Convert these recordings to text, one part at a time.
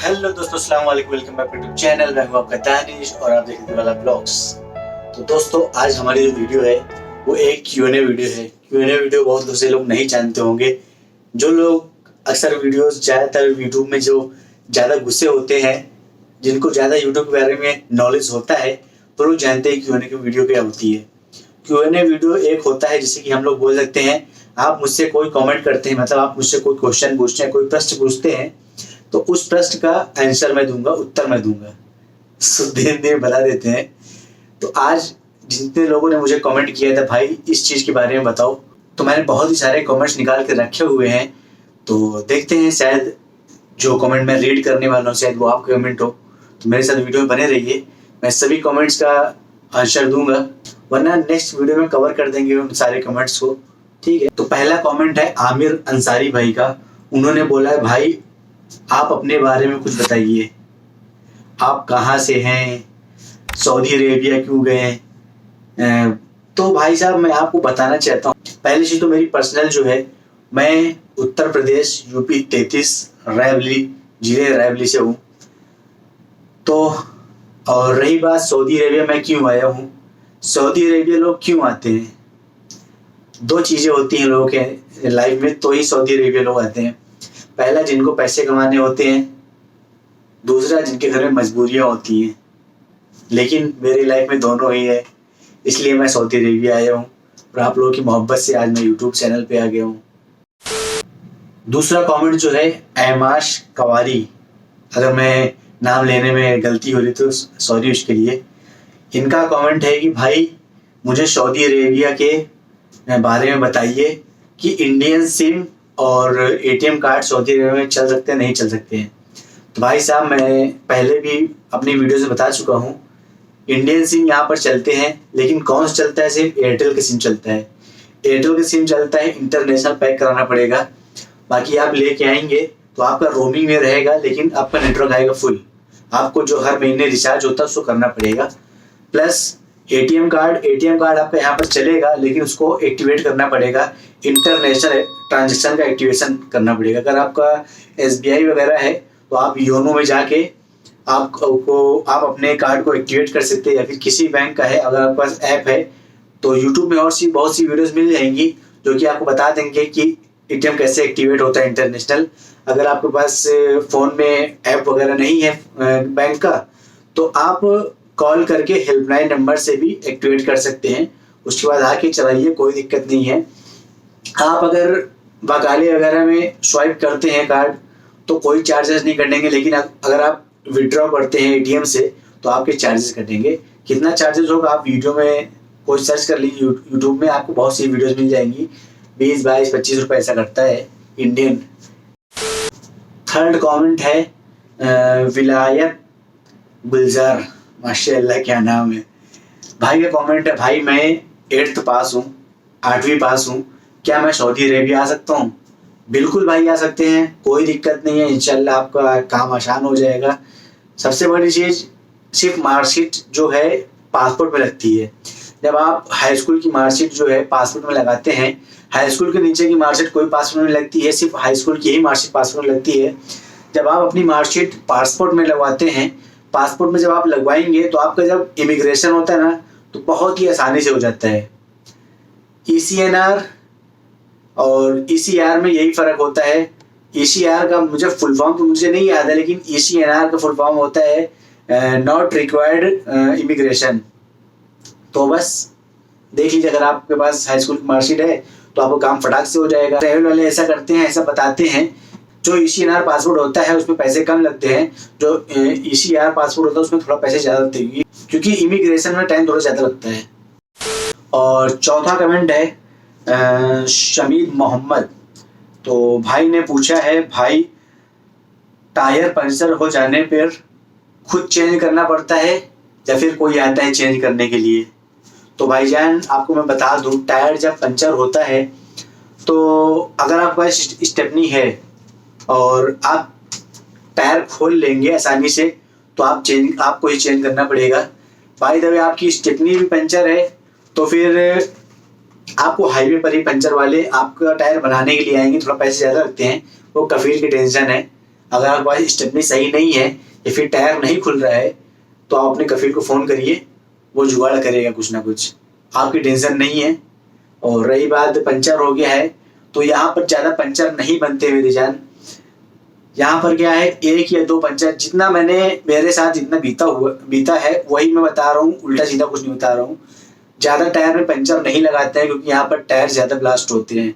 Hello दोस्तों, अस्सलाम वालेकुम, वेलकम बैक टू चैनल। मैं हूं आपका दानिश और आप देख रहे हैं वाला ब्लॉग्स। तो दोस्तों, आज हमारी जो वीडियो है वो एक Q&A वीडियो है। Q&A वीडियो बहुत से लोग नहीं जानते होंगे। जो लोग अक्सर वीडियोस ज़्यादातर यूट्यूब में जो ज़्यादा घुसे होते हैं, जिनको ज़्यादा यूट्यूब के बारे में नॉलेज होता है, तो लोग जानते हैं Q&A की वीडियो क्या होती है। Q&A वीडियो एक होता है जिसे कि हम लोग बोल सकते हैं, आप मुझसे कोई कमेंट करते हैं, मतलब आप मुझसे कोई क्वेश्चन पूछते हैं, कोई प्रश्न पूछते हैं, तो उस प्रश्न का आंसर मैं दूंगा, उत्तर मैं दूंगा। दिन दिन बता देते हैं। तो आज जितने लोगों ने मुझे कमेंट किया था, भाई इस चीज़ के बारे में बताओ, तो मैंने बहुत ही सारे कमेंट्स निकाल के रखे हुए हैं। तो देखते हैं, शायद जो कमेंट मैं रीड करने वाला हूँ शायद वो आपके कमेंट हो। तो मेरे साथ वीडियो में बने रहिए, मैं सभी कमेंट्स का आंसर दूंगा, वरना नेक्स्ट वीडियो में कवर कर देंगे उन सारे कमेंट्स को। ठीक है, तो पहला कमेंट है आमिर अंसारी भाई का। उन्होंने बोला है, भाई आप अपने बारे में कुछ बताइए, आप कहाँ से हैं, सऊदी अरेबिया क्यों गए। तो भाई साहब, मैं आपको बताना चाहता हूँ, पहली चीज़ तो मेरी पर्सनल जो है, मैं उत्तर प्रदेश यूपी 33 रायबरेली जिले रायबरेली से हूँ। तो और रही बात सऊदी अरेबिया मैं क्यों आया हूँ, सऊदी अरेबिया लोग क्यों आते हैं, दो चीज़ें होती हैं लोगों के लाइफ में, तो ही सऊदी अरेबिया लोग आते हैं। पहला, जिनको पैसे कमाने होते हैं, दूसरा जिनके घर में मजबूरियां होती हैं। लेकिन मेरी लाइफ में दोनों ही है, इसलिए मैं सऊदी अरेबिया आया हूँ और आप लोगों की मोहब्बत से आज मैं यूट्यूब चैनल पे आ गया हूँ। दूसरा कमेंट जो है ऐमाश कवारी, अगर मैं नाम लेने में गलती हो रही तो सॉरी उसके लिए। इनका कमेंट है कि भाई मुझे सऊदी अरेबिया के बारे में बताइए कि इंडियन सिम और एटीएम कार्ड सऊदी अरेबिया में चल सकते हैं, नहीं चल सकते हैं। तो भाई साहब, मैं पहले भी अपनी वीडियो से बता चुका हूँ, इंडियन सिम यहाँ पर चलते हैं, लेकिन कौन सा चलता है, सिर्फ एयरटेल का सिम चलता है। एयरटेल का सिम चलता है, इंटरनेशनल पैक कराना पड़ेगा। बाकी आप लेके आएंगे तो आपका रोमिंग में रहेगा, लेकिन आपका नेटवर्क आएगा फुल। आपको जो हर महीने रिचार्ज होता है उसको करना पड़ेगा। प्लस एटीएम कार्ड आपका यहाँ पर चलेगा, लेकिन उसको एक्टिवेट करना पड़ेगा, इंटरनेशनल ट्रांजेक्शन का एक्टिवेशन करना पड़ेगा। अगर आपका SBI वगैरह है तो आप योनो में जाके आप अपने कार्ड को एक्टिवेट कर सकते हैं, या फिर किसी बैंक का है, अगर आपके पास ऐप है तो यूट्यूब में और बहुत सी वीडियोस मिल जाएंगी जो कि आपको बता देंगे कि एटीएम कैसे एक्टिवेट होता है इंटरनेशनल। अगर आपके पास फ़ोन में ऐप वगैरह नहीं है बैंक का, तो आप कॉल करके हेल्पलाइन नंबर से भी एक्टिवेट कर सकते हैं। उसके बाद आके चलाइए, कोई दिक्कत नहीं है। आप अगर बकाले वगैरह में स्वाइप करते हैं कार्ड तो कोई चार्जेस नहीं कटेंगे, लेकिन अगर आप विड्रॉ करते हैं एटीएम से तो आपके चार्जेस कटेंगे। कितना चार्जेस होगा आप वीडियो में कोई सर्च कर लीजिए, यूट्यूब में आपको बहुत सी वीडियोस मिल जाएंगी। 20, 22, 25 रुपये ऐसा कटता है इंडियन। थर्ड कमेंट है विलायत गुलजार, माशाल्लाह क्या नाम है भाई का कमेंट है, भाई मैं 8th पास हूँ, 8वीं पास हूँ, क्या मैं सऊदी अरेबिया आ सकता हूँ। बिल्कुल भाई, आ सकते हैं, कोई दिक्कत नहीं है, इंशाल्लाह आपका काम आसान हो जाएगा। सबसे बड़ी चीज़ सिर्फ मार्कशीट जो है पासपोर्ट में लगती है। जब आप हाई स्कूल की मार्कशीट जो है पासपोर्ट में लगाते हैं, हाई स्कूल के नीचे की मार्कशीट कोई पासपोर्ट में लगती है, सिर्फ हाई स्कूल की ही मार्कशीट पासपोर्ट में लगती है। जब आप अपनी मार्कशीट पासपोर्ट में लगवाते हैं, पासपोर्ट में जब आप लगवाएंगे तो आपका जब इमिग्रेशन होता है ना, तो बहुत ही आसानी से हो जाता है। ECNR और ECR में यही फ़र्क होता है। ECR का मुझे फुल फॉर्म तो मुझे नहीं याद है, लेकिन ECNR का फुल फॉर्म होता है नॉट रिक्वायर्ड इमिग्रेशन। तो बस देख लीजिए, अगर आपके पास हाई स्कूल की मार्कशीट है तो आपको काम फटाक से हो जाएगा। ट्रैवल वाले ऐसा करते हैं, ऐसा बताते हैं, जो ECNR पासपोर्ट होता है उसमें पैसे कम लगते हैं, जो ECR पासपोर्ट होता है उसमें थोड़ा पैसे ज़्यादा लगते हैं, क्योंकि इमिग्रेशन में टाइम थोड़ा ज़्यादा लगता है। और चौथा कमेंट है शमीद मोहम्मद। तो भाई ने पूछा है, भाई टायर पंचर हो जाने पर खुद चेंज करना पड़ता है या फिर कोई आता है चेंज करने के लिए। तो भाईजान, आपको मैं बता दूं, टायर जब पंचर होता है तो अगर आपके पास स्टेपनी है और आप टायर खोल लेंगे आसानी से, तो आपको ही चेंज करना पड़ेगा। बाय द वे, आपकी स्टेपनी भी पंचर है तो फिर आपको हाईवे पर ही पंचर वाले आपका टायर बनाने के लिए आएंगे, थोड़ा पैसे ज़्यादा लगते हैं, वो कफील की टेंशन है। अगर आपके पास स्टेपनी सही नहीं है या फिर टायर नहीं खुल रहा है तो आप अपने कफील को फ़ोन करिए, वो जुगाड़ करेगा कुछ ना कुछ, आपकी टेंशन नहीं है। और रही बात पंचर हो गया है, तो यहाँ पर ज़्यादा पंचर नहीं बनते मेरी जान। यहाँ पर क्या है, 1 या 2 पंचर, जितना मेरे साथ जितना बीता है वही मैं बता रहा हूँ, उल्टा सीधा कुछ नहीं बता रहा हूँ। ज़्यादा टायर में पंचर नहीं लगाते हैं क्योंकि यहाँ पर टायर ज़्यादा ब्लास्ट होते हैं।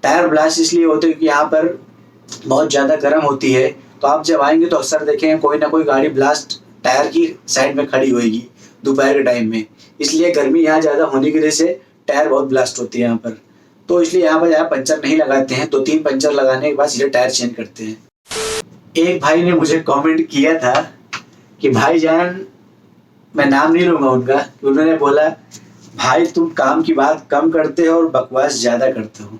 टायर ब्लास्ट इसलिए होते हैं क्योंकि यहाँ पर बहुत ज़्यादा गर्म होती है, तो आप जब आएंगे तो अक्सर देखेंगे कोई ना कोई गाड़ी ब्लास्ट टायर की साइड में खड़ी होएगी दोपहर के टाइम में। इसलिए गर्मी यहाँ ज़्यादा होने की वजह से टायर बहुत ब्लास्ट होती है यहाँ पर, तो इसलिए यहाँ पर ज़्यादा पंचर नहीं लगाते हैं। 2-3 पंचर लगाने के बाद सीधे टायर चेंज करते हैं। एक भाई ने मुझे कमेंट किया था कि भाईजान, मैं नाम नहीं लूँगा उनका, उन्होंने बोला भाई तुम काम की बात कम करते हो और बकवास ज़्यादा करते हो।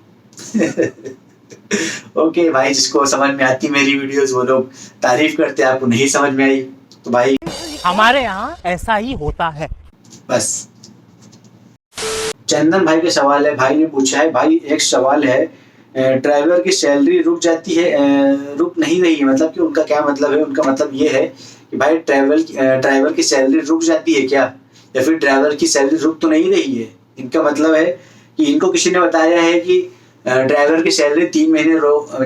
ओके भाई, जिसको समझ में आती मेरी वीडियोस वो लोग तारीफ करते हैं, आपको नहीं समझ में आई तो भाई हमारे यहाँ ऐसा ही होता है बस। चंदन भाई का सवाल है, भाई ने पूछा है, भाई एक सवाल है, ड्राइवर की सैलरी रुक जाती है, रुक नहीं रही है, मतलब कि उनका क्या मतलब है? उनका मतलब ये है कि भाई ड्राइवर की सैलरी रुक जाती है क्या, या फिर ड्राइवर की सैलरी रुक तो नहीं रही है। इनका मतलब है कि इनको किसी ने बताया है कि ड्राइवर की सैलरी 3 महीने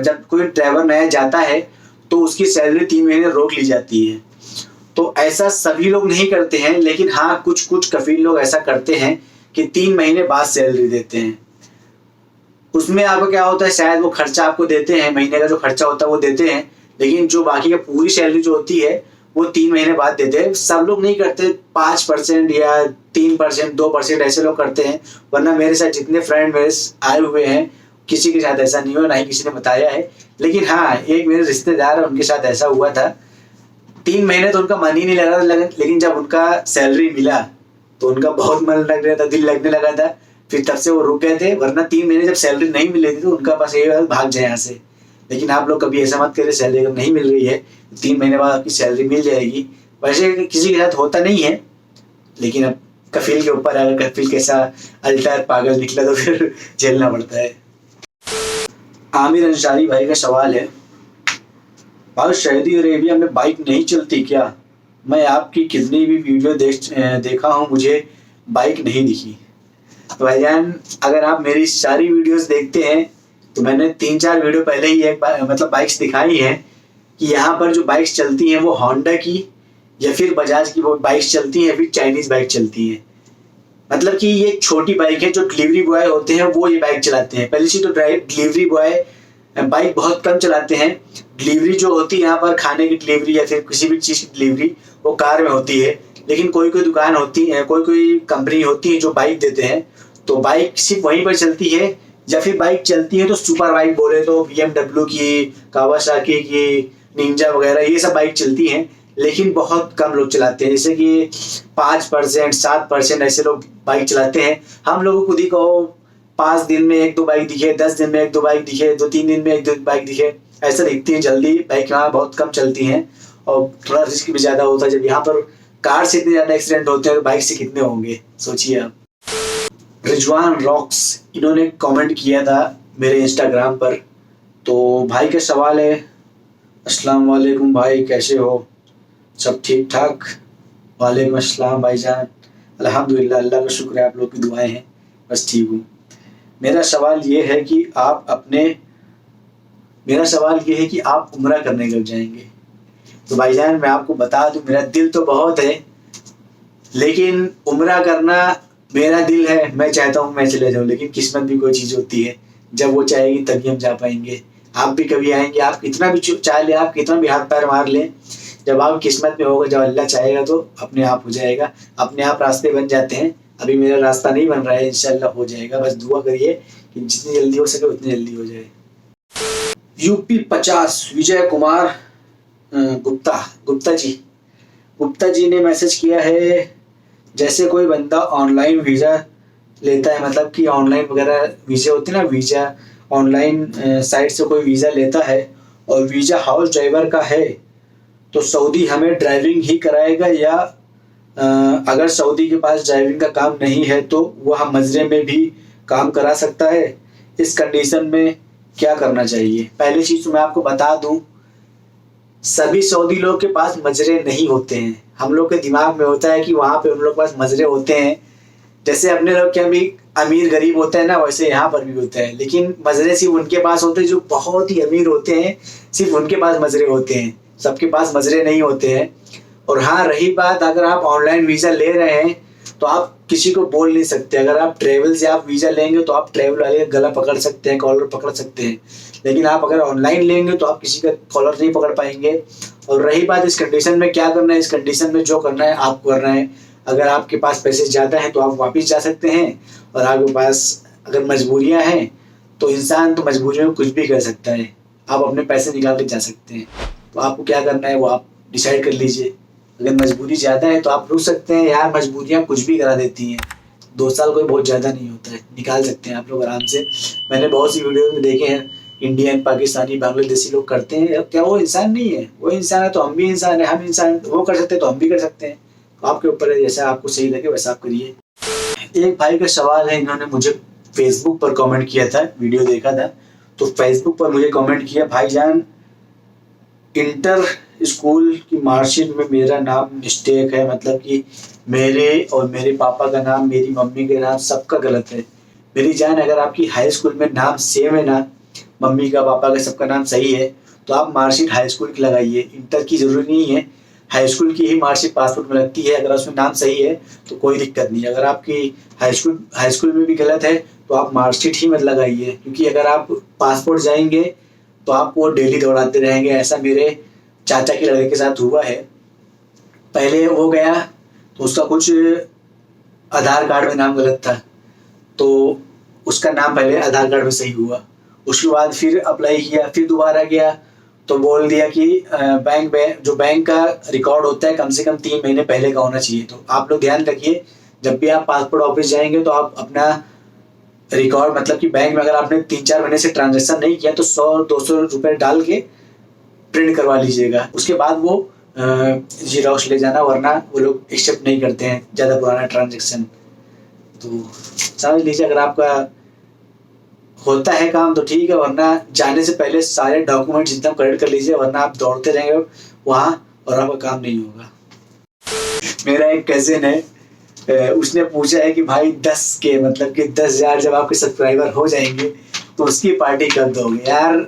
जब कोई ड्राइवर नया जाता है तो उसकी सैलरी 3 महीने रोक ली जाती है। तो ऐसा सभी लोग नहीं करते हैं, लेकिन हाँ कुछ कफील लोग ऐसा करते हैं कि 3 महीने बाद सैलरी देते हैं। उसमें आपको क्या होता है, शायद वो खर्चा आपको देते हैं, महीने का जो खर्चा होता है वो देते हैं, लेकिन जो बाकी का पूरी सैलरी जो होती है वो 3 महीने बाद देते हैं। सब लोग नहीं करते, 5% या 3%, 2% ऐसे लोग करते हैं, वरना मेरे साथ जितने फ्रेंड मेरे आए हुए हैं किसी के साथ ऐसा नहीं हुआ, ना ही किसी ने बताया है। लेकिन हाँ, एक मेरे रिश्तेदार है, उनके साथ ऐसा हुआ था। 3 महीने तो उनका मन ही नहीं लगा था, लेकिन जब उनका सैलरी मिला तो उनका बहुत मन लग रहा था, दिल लगने लगा था, फिर तब से वो रुक गए थे। वरना 3 महीने जब सैलरी नहीं मिल रही थी तो उनका पास ये भाग जाए यहाँ से। लेकिन आप लोग कभी ऐसा मत करें, सैलरी अगर नहीं मिल रही है 3 महीने बाद आपकी सैलरी मिल जाएगी। वैसे किसी के साथ होता नहीं है, लेकिन अब कफील के ऊपर, अगर कफील कैसा अल्टर पागल निकला तो फिर झेलना पड़ता है। आमिर अंसारी भाई का सवाल है, भाई सऊदी अरेबिया में बाइक नहीं चलती क्या? मैं आपकी कितनी भी वीडियो देखा हूँ, मुझे बाइक नहीं दिखी। तो भाईजान, अगर आप मेरी सारी वीडियोस देखते हैं तो मैंने 3-4 वीडियो पहले ही मतलब बाइक्स दिखाई हैं कि यहाँ पर जो बाइक्स चलती हैं वो होंडा की या फिर बजाज की वो बाइक्स चलती हैं, फिर चाइनीज़ बाइक चलती हैं। मतलब कि ये छोटी बाइक है, जो डिलीवरी बॉय होते हैं वो ये बाइक चलाते हैं। पहली चीज़ तो डिलीवरी बॉय बाइक बहुत कम चलाते हैं। डिलीवरी जो होती है यहाँ पर, खाने की डिलीवरी या फिर किसी भी चीज़ की डिलीवरी, वो कार में होती है। लेकिन कोई दुकान होती है, कोई कंपनी होती है जो बाइक देते हैं, तो बाइक सिर्फ वहीं पर चलती है। या फिर बाइक चलती है तो सुपर बाइक बोले तो BMW की, कावासाकी की, निंजा वगैरह ये सब बाइक चलती हैं, लेकिन बहुत कम लोग चलाते हैं। जैसे कि 5%, 7% ऐसे लोग बाइक चलाते हैं। हम लोगों को खुद ही कहो 5 दिन में 1-2 बाइक दिखे, 10 दिन में 1-2 बाइक दिखे, 2-3 दिन में 1-2 बाइक दिखे, ऐसा दिखती है। जल्दी बाइक यहाँ बहुत कम चलती हैं और थोड़ा रिस्क भी ज़्यादा होता है। जब यहाँ पर कार से इतने ज़्यादा एक्सीडेंट होते हैं तो बाइक से कितने होंगे, सोचिए आप। रिजवान रॉक्स, इन्होंने कमेंट किया था मेरे इंस्टाग्राम पर। तो भाई का सवाल है, अस्सलाम वालेकुम भाई, कैसे हो? सब ठीक ठाक? वालेकुम अस्सलाम भाईजान, अल्हम्दुलिल्लाह, अल्लाह का शुक्र है, आप लोग की दुआएं हैं, बस ठीक हूँ। मेरा सवाल ये है कि आप उम्रा करने कब जाएंगे? तो भाईजान मैं आपको बता दूं, मेरा दिल तो बहुत है, लेकिन उम्रा करना मेरा दिल है, मैं चाहता हूँ मैं चले जाऊँ, लेकिन किस्मत भी कोई चीज़ होती है, जब वो चाहेगी तभी हम जा पाएंगे। आप भी कभी आएंगे, आप कितना भी चाह लें, आप कितना भी हाथ पैर मार लें, जब आप किस्मत में होगा, जब अल्लाह चाहेगा तो अपने आप हो जाएगा। अपने आप रास्ते बन जाते हैं। अभी मेरा रास्ता नहीं बन रहा है, इंशाल्लाह हो जाएगा। बस दुआ करिए कि जितनी जल्दी हो सके उतनी जल्दी हो जाए। यूपी 50 विजय कुमार गुप्ता जी ने मैसेज किया है, जैसे कोई बंदा ऑनलाइन वीज़ा लेता है, मतलब कि ऑनलाइन वगैरह वीज़ा होते हैं ना, वीज़ा ऑनलाइन साइट से कोई वीज़ा लेता है और वीज़ा हाउस ड्राइवर का है, तो सऊदी हमें ड्राइविंग ही कराएगा, या अगर सऊदी के पास ड्राइविंग का काम नहीं है तो वह मजरे में भी काम करा सकता है? इस कंडीशन में क्या करना चाहिए? पहली चीज़ तो मैं आपको बता दूं सभी सऊदी लोग के पास मजरे नहीं होते हैं। हम लोग के दिमाग में होता है कि वहाँ पे उन लोग के पास मजरे होते हैं, जैसे अपने लोग क्या भी अमीर गरीब होता है ना, वैसे यहाँ पर भी होता है। लेकिन मजरे सिर्फ उनके पास होते हैं जो बहुत ही अमीर होते हैं, सिर्फ उनके पास मजरे होते हैं, सबके पास मजरे नहीं होते हैं। और हाँ, रही बात अगर आप ऑनलाइन वीज़ा ले रहे हैं तो आप किसी को बोल नहीं सकते। अगर आप ट्रेवल से आप वीज़ा लेंगे तो आप ट्रेवल वाले का गला पकड़ सकते हैं, कॉलर पकड़ सकते हैं। लेकिन आप अगर ऑनलाइन लेंगे तो आप किसी का कॉलर नहीं पकड़ पाएंगे। और रही बात इस कंडीशन में क्या करना है, इस कंडीशन में जो करना है आपको करना है। अगर आपके पास पैसे ज़्यादा हैं तो आप वापस जा सकते हैं, और आपके पास अगर मजबूरियाँ हैं तो इंसान तो मजबूरियों में कुछ भी कर सकता है। आप अपने पैसे निकाल के जा सकते हैं, तो आपको क्या करना है वो आप डिसाइड कर लीजिए। अगर मजबूरी ज़्यादा है तो आप रुक सकते हैं यार, मजबूरियाँ कुछ भी करा देती हैं। 2 साल कोई बहुत ज़्यादा नहीं होता है, निकाल सकते हैं आप लोग आराम से। मैंने बहुत सी वीडियो में देखे हैं, इंडियन, पाकिस्तानी, बांग्लादेशी लोग करते हैं। क्या वो इंसान नहीं है? वो इंसान है तो हम भी इंसान है, हम इंसान वो कर सकते हैं तो हम भी कर सकते हैं। तो आपके ऊपर है, जैसा आपको सही लगे वैसा आप करिए। एक भाई का सवाल है, इन्होंने मुझे फेसबुक पर कमेंट किया था, वीडियो देखा था तो फेसबुक पर मुझे कमेंट किया, भाईजान इंटर स्कूल की मार्कशीट में मेरा नाम मिस्टेक है, मतलब कि मेरे और मेरे पापा का नाम, मेरी मम्मी का नाम सबका गलत है। मेरी जान, अगर आपकी हाई स्कूल में नाम सेम है ना, मम्मी का पापा का सबका नाम सही है, तो आप मार्कशीट हाई स्कूल की लगाइए। इंटर की ज़रूरी नहीं है, हाई स्कूल की ही मार्कशीट पासपोर्ट में लगती है। अगर उसमें नाम सही है तो कोई दिक्कत नहीं है। अगर आपकी हाई स्कूल में भी गलत है तो आप मार्कशीट ही मत लगाइए, क्योंकि अगर आप पासपोर्ट जाएंगे तो आप वो डेली दौड़ाते रहेंगे। ऐसा मेरे चाचा के लड़के के साथ हुआ है। पहले वो गया तो उसका कुछ आधार कार्ड में नाम गलत था, तो उसका नाम पहले आधार कार्ड में सही हुआ। उसके बाद फिर अप्लाई किया, फिर दोबारा गया तो बोल दिया कि बैंक का रिकॉर्ड होता है कम से कम 3 महीने पहले का होना चाहिए। तो आप लोग ध्यान रखिए, जब भी आप पासपोर्ट ऑफिस जाएंगे तो आप अपना रिकॉर्ड, मतलब कि बैंक में अगर आपने 3-4 महीने से ट्रांजेक्शन नहीं किया तो 100-200 रुपये डाल के प्रिंट करवा लीजिएगा। उसके बाद वो जीरोक्स ले जाना, वरना वो लोग एक्सेप्ट नहीं करते हैं ज़्यादा पुराना ट्रांजेक्शन। तो समझ लीजिए, अगर आपका होता है काम तो ठीक है, वरना जाने से पहले सारे डॉक्यूमेंट्स एकदम करेक्ट कर लीजिए, वरना आप दौड़ते रहेंगे वहाँ और आपका काम नहीं होगा। मेरा एक कज़न है, उसने पूछा है कि भाई 10 के मतलब कि 10,000 जब आपके सब्सक्राइबर हो जाएंगे तो उसकी पार्टी कब दोगे? यार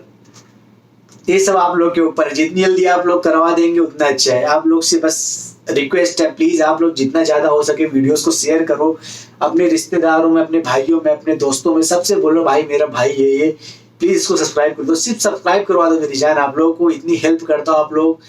ये सब आप लोग के ऊपर है, जितनी जल्दी आप लोग करवा देंगे उतना अच्छा है। आप लोग से बस रिक्वेस्ट है, प्लीज़ आप लोग जितना ज़्यादा हो सके वीडियोस को शेयर करो, अपने रिश्तेदारों में, अपने भाइयों में, अपने दोस्तों में, सबसे बोलो भाई मेरा भाई है ये, प्लीज़ इसको सब्सक्राइब कर दो। सिर्फ सब्सक्राइब करवा दो मेरी जान, आप लोगों को इतनी हेल्प करता हूँ। आप लोग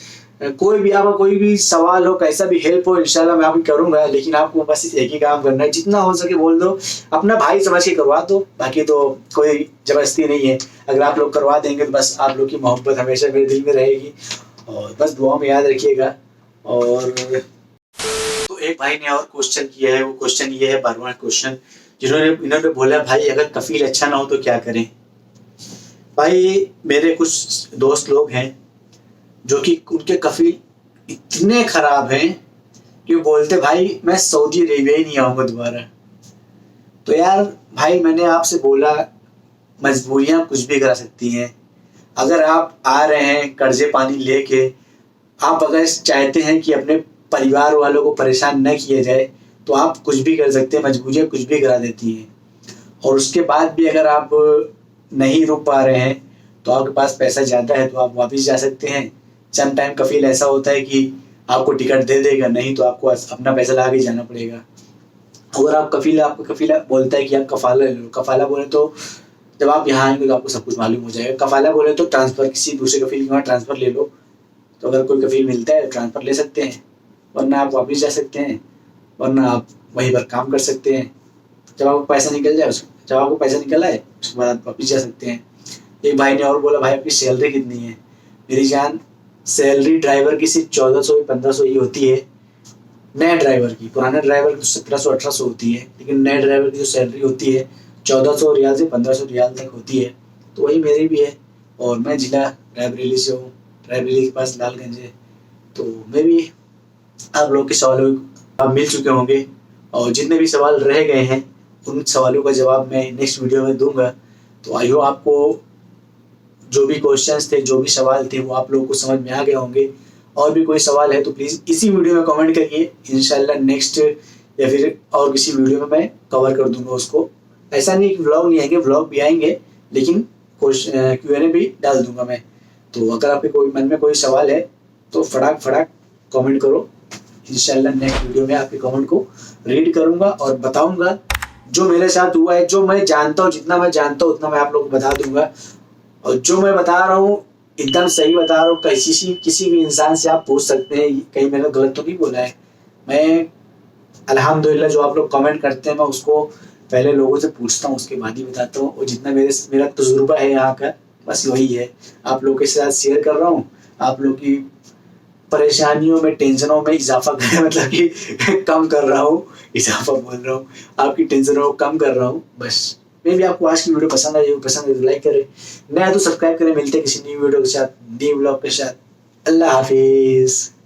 कोई भी आपका कोई भी सवाल हो, कैसा भी हेल्प हो, इंशाल्लाह मैं आपकी करूँगा। लेकिन आपको बस एक ही काम करना है, जितना हो सके बोल दो, अपना भाई समझ के करवा दो, बाकी तो कोई ज़बरदस्ती नहीं है। अगर आप लोग करवा देंगे तो बस आप लोग की मोहब्बत हमेशा मेरे दिल में रहेगी, और बस दुआ में याद रखिएगा। और तो एक भाई ने और क्वेश्चन किया है, वो क्वेश्चन ये है 12वां क्वेश्चन, इन्होंने बोला भाई अगर कफील अच्छा ना हो तो क्या करें? भाई मेरे कुछ दोस्त लोग हैं जो कि उनके कफील इतने खराब हैं कि वो बोलते भाई मैं सऊदी अरेबिया ही नहीं आऊँगा दोबारा। तो यार भाई मैंने आपसे बोला, मजबूरियाँ कुछ भी करा सकती हैं। अगर आप आ रहे हैं कर्जे पानी लेके, आप अगर चाहते हैं कि अपने परिवार वालों को परेशान न किया जाए तो आप कुछ भी कर सकते हैं, मजबूरियाँ कुछ भी करा देती हैं। और उसके बाद भी अगर आप नहीं रुक पा रहे हैं तो आपके पास पैसा ज़्यादा है तो आप वापस जा सकते हैं। सम टाइम कफील ऐसा होता है कि आपको टिकट दे देगा, नहीं तो आपको अपना पैसा लगा के जाना पड़ेगा। अगर आपको कफीला बोलता है कि आप कफाला ले लो, कफाला बोले तो जब आप यहाँ आएंगे तो आपको सब कुछ मालूम हो जाएगा। कफाला बोले तो ट्रांसफ़र, किसी दूसरे कफील के वहाँ ट्रांसफ़र ले लो। तो अगर कोई कफील मिलता है ट्रांसफ़र ले सकते हैं, वरना आप वापस जा सकते हैं, वरना आप वहीं पर काम कर सकते हैं। जब आपको पैसा निकल आए उसके बाद आप वापस जा सकते हैं। एक भाई ने और बोला भाई आपकी सैलरी कितनी है? मेरी जान, सैलरी ड्राइवर की सिर्फ 1400-1500 ही होती है, नए ड्राइवर की। पुराने ड्राइवर की 1700-1800 होती है, लेकिन नए ड्राइवर की जो सैलरी होती है 1400 रियाल से 1500 रियाल तक होती है। तो वही मेरी भी है, और मैं ज़िला रायबरेली से हूँ, रायबरेली के पास लालगंज है। तो मैं भी आप लोग के सवालों आप मिल चुके होंगे, और जितने भी सवाल रह गए हैं उन सवालों का जवाब मैं नेक्स्ट वीडियो में दूंगा। तो आई होप आपको जो भी क्वेश्चंस थे, जो भी सवाल थे, वो आप लोगों को समझ में आ गए होंगे। और भी कोई सवाल है तो प्लीज़ इसी वीडियो में कमेंट करिए, इंशाल्लाह नेक्स्ट या फिर और किसी वीडियो में मैं कवर कर दूंगा उसको। ऐसा नहीं कि व्लॉग नहीं आएंगे, व्लॉग भी आएंगे, लेकिन Q&A भी डाल दूंगा मैं। तो अगर आपके कोई मन में कोई सवाल है तो फटाक फटाक कमेंट करो, इंशाल्लाह नेक्स्ट वीडियो में आपके कमेंट को रीड करूंगा और बताऊंगा जो मेरे साथ हुआ है, जो मैं जानता हूँ, जितना मैं जानता हूँ उतना मैं आप लोगों को बता दूंगा। और जो मैं बता रहा हूँ एकदम सही बता रहा हूँ। किसी भी इंसान से आप पूछ सकते हैं, कहीं मैंने गलत तो नहीं बोला है। मैं अल्हम्दुलिल्लाह जो आप लोग कमेंट करते हैं मैं उसको पहले लोगों से पूछता हूँ, उसके बाद ही बताता हूँ। और जितना मेरा तजुर्बा है यहाँ का, बस वही है आप लोगों के साथ शेयर कर रहा हूँ। आप लोग की परेशानियों में, टेंशनों में इजाफा कर मतलब कि कम कर रहा हूँ, इजाफा बोल रहा हूँ, आपकी टेंशनों को कम कर रहा हूँ बस। मे भी आपको आज की वीडियो पसंद आई हो, पसंद है तो लाइक करें, नया तो सब्सक्राइब करें। मिलते हैं किसी न्यू वीडियो के साथ, न्यू ब्लॉग के साथ। अल्लाह हाफिज़।